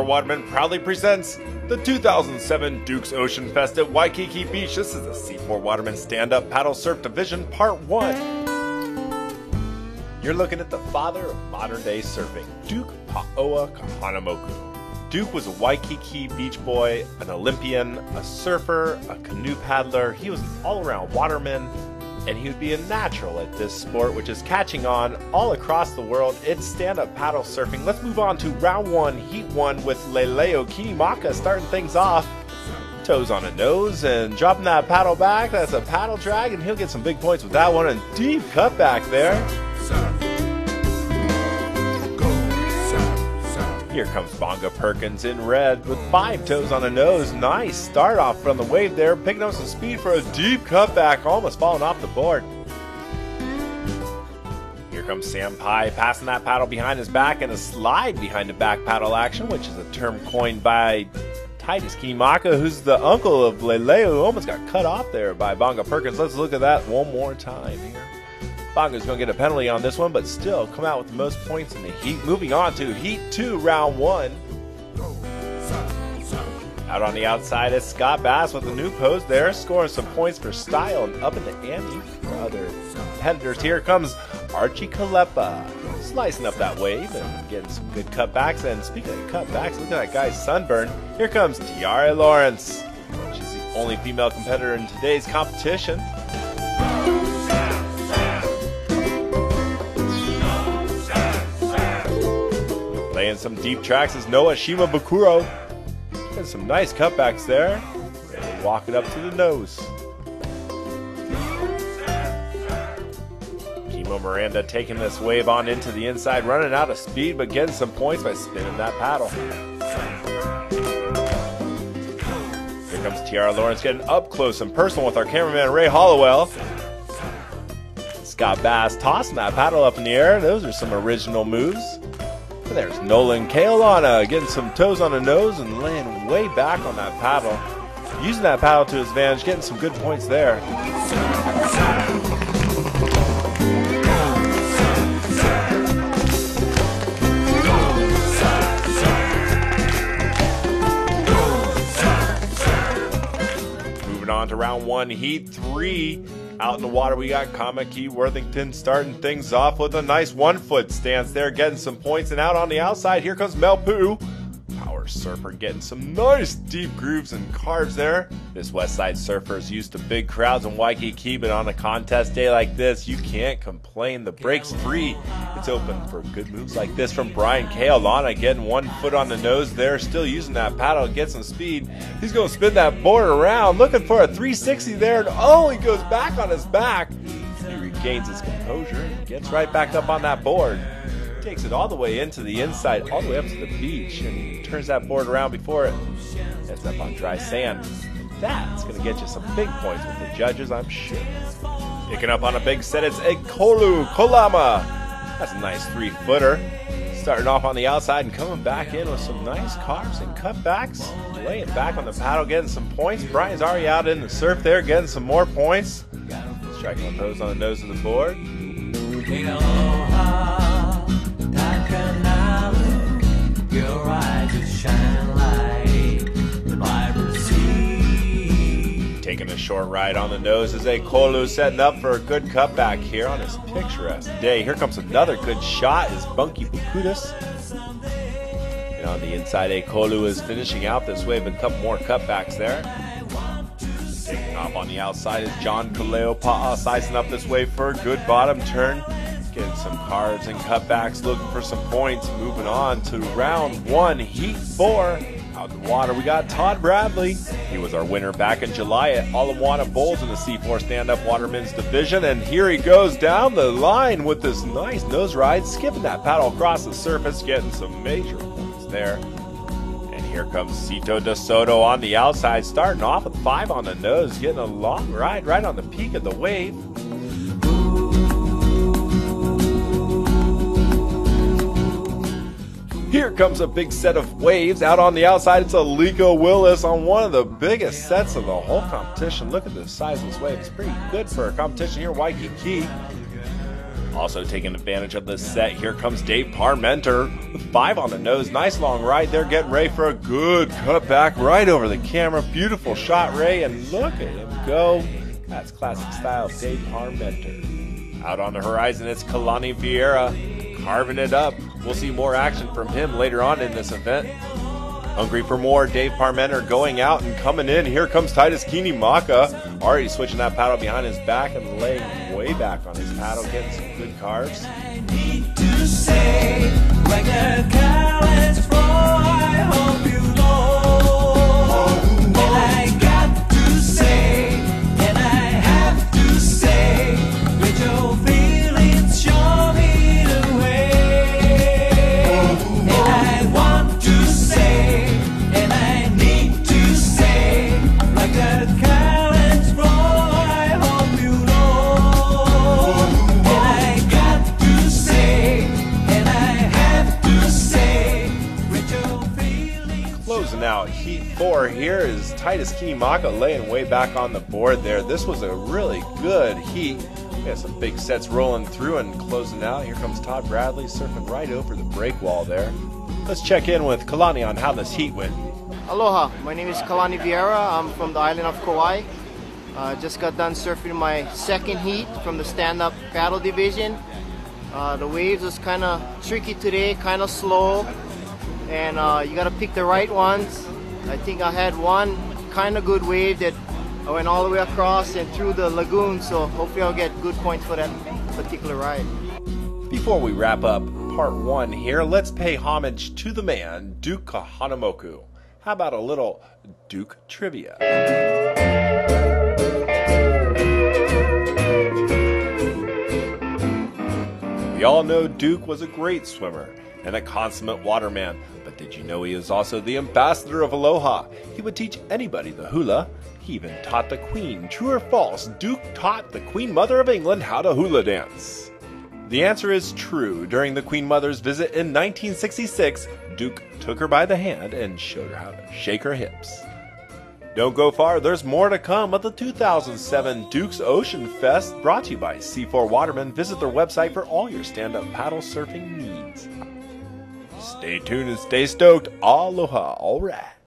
Waterman proudly presents the 2007 Dukes Ocean Fest at Waikiki Beach. This is the C4 Waterman Stand-Up Paddle Surf Division Part 1. You're looking at the father of modern-day surfing, Duke Paoa Kahanamoku. Duke was a Waikiki beach boy, an Olympian, a surfer, a canoe paddler. He was an all-around waterman, and he would be a natural at this sport, which is catching on all across the world. It's stand-up paddle surfing. Let's move on to round 1, heat 1 with Leleo Kinimaka starting things off. Toes on a nose and dropping that paddle back. That's a paddle drag, and he'll get some big points with that one. And deep cut back there. Here comes Bonga Perkins in red with 5 toes on a nose. Nice start off from the wave there, picking up some speed for a deep cutback, almost falling off the board. Here comes Sam Pai passing that paddle behind his back and a slide behind the back paddle action, which is a term coined by Titus Kinimaka, who's the uncle of Leleo, who almost got cut off there by Bonga Perkins. Let's look at that one more time here. Bonga's going to get a penalty on this one, but still come out with the most points in the heat. Moving on to Heat 2, Round 1. Out on the outside is Scott Bass with a new pose there, scoring some points for style and up in the ante for other competitors. Here comes Archie Kalepa, slicing up that wave and getting some good cutbacks. And speaking of cutbacks, look at that guy's sunburn. Here comes Tiara Lawrence. She's the only female competitor in today's competition. Laying some deep tracks is Noah Shimabukuro. And some nice cutbacks there. And walk it up to the nose. Kimo Miranda taking this wave on into the inside, running out of speed, but getting some points by spinning that paddle. Here comes Tiara Lawrence getting up close and personal with our cameraman Ray Hollowell. Scott Bass tossing that paddle up in the air. Those are some original moves. And there's Nolan Kealoha getting some toes on the nose and laying way back on that paddle. Using that paddle to his advantage, getting some good points there. Moving on to round 1, heat 3. Out in the water, we got Kamaki Worthington starting things off with a nice 1-foot stance there, getting some points. And out on the outside, here comes Mel Poo. Power surfer getting some nice deep grooves and carves there. This West Side surfer is used to big crowds in Waikiki, but on a contest day like this, you can't complain. The break's free. It's open for good moves like this from Brian Kealoha, getting 1 foot on the nose there, still using that paddle to get some speed. He's going to spin that board around, looking for a 360 there, and oh, he goes back on his back. He regains his composure and gets right back up on that board. Takes it all the way into the inside, all the way up to the beach, and turns that board around before it ends up on dry sand. That's going to get you some big points with the judges, I'm sure. Picking up on a big set, it's Ekolu Kolama. That's a nice 3-footer. Starting off on the outside and coming back in with some nice carves and cutbacks. Laying back on the paddle, getting some points. Brian's already out in the surf there, getting some more points. Striking a pose on the nose of the board. Your eyes just shine like the vibrancy. Taking a short ride on the nose is Ekolu, setting up for a good cutback here on his picturesque day. Here comes another good shot is Bunky Bukudas. And on the inside, Ekolu is finishing out this wave, a couple more cutbacks there. Taking off on the outside is John Kaleo Pa'a, sizing up this wave for a good bottom turn. Getting some carves and cutbacks, looking for some points. Moving on to round 1, heat 4. Out in the water, we got Todd Bradley. He was our winner back in July at Alamoana Bowls in the C4 Stand-Up Watermen's Division. And here he goes down the line with this nice nose ride, skipping that paddle across the surface, getting some major points there. And here comes Cito De Soto on the outside, starting off with 5 on the nose, getting a long ride right on the peak of the wave. Here comes a big set of waves. Out on the outside, it's Aliko Willis on one of the biggest sets of the whole competition. Look at the size of this wave. It's pretty good for a competition here in Waikiki. Also taking advantage of this set, here comes Dave Parmenter with 5 on the nose. Nice long ride there, getting ready for a good cutback right over the camera. Beautiful shot, Ray, and look at him go. That's classic style of Dave Parmenter. Out on the horizon, it's Kalani Vieira carving it up. We'll see more action from him later on in this event. Hungry for more, Dave Parmenter going out and coming in. Here comes Titus Kinimaka, already switching that paddle behind his back and laying way back on his paddle, getting some good carves. I need to say, like a college boy, I hope you know. And I got to say, and I have to say, let your feelings show me the way. And I want to say, and I need to say, like a college boy, I hope you know. And I got to say, and I have to say, with your feelings. Closing out Heat 4 here is Titus Kinimaka laying way back on the board there. This was a really good heat. We got some big sets rolling through and closing out. Here comes Todd Bradley surfing right over the break wall there. Let's check in with Kalani on how this heat went. Aloha, my name is Kalani Vieira. I'm from the island of Kauai. Just got done surfing my second heat from the stand-up paddle division. The waves was kind of tricky today, kind of slow, and you got to pick the right ones. I think I had one kind of good wave that I went all the way across and through the lagoon, so hopefully I'll get good points for that particular ride. Before we wrap up part 1 here, let's pay homage to the man, Duke Kahanamoku. How about a little Duke trivia? We all know Duke was a great swimmer and a consummate waterman, but did you know he is also the ambassador of Aloha? He would teach anybody the hula. He even taught the Queen. True or false, Duke taught the Queen Mother of England how to hula dance? The answer is true. During the Queen Mother's visit in 1966, Duke took her by the hand and showed her how to shake her hips. Don't go far, there's more to come at the 2007 Duke's Ocean Fest, brought to you by C4 Waterman. Visit their website for all your stand-up paddle surfing needs. Stay tuned and stay stoked. Aloha, alright.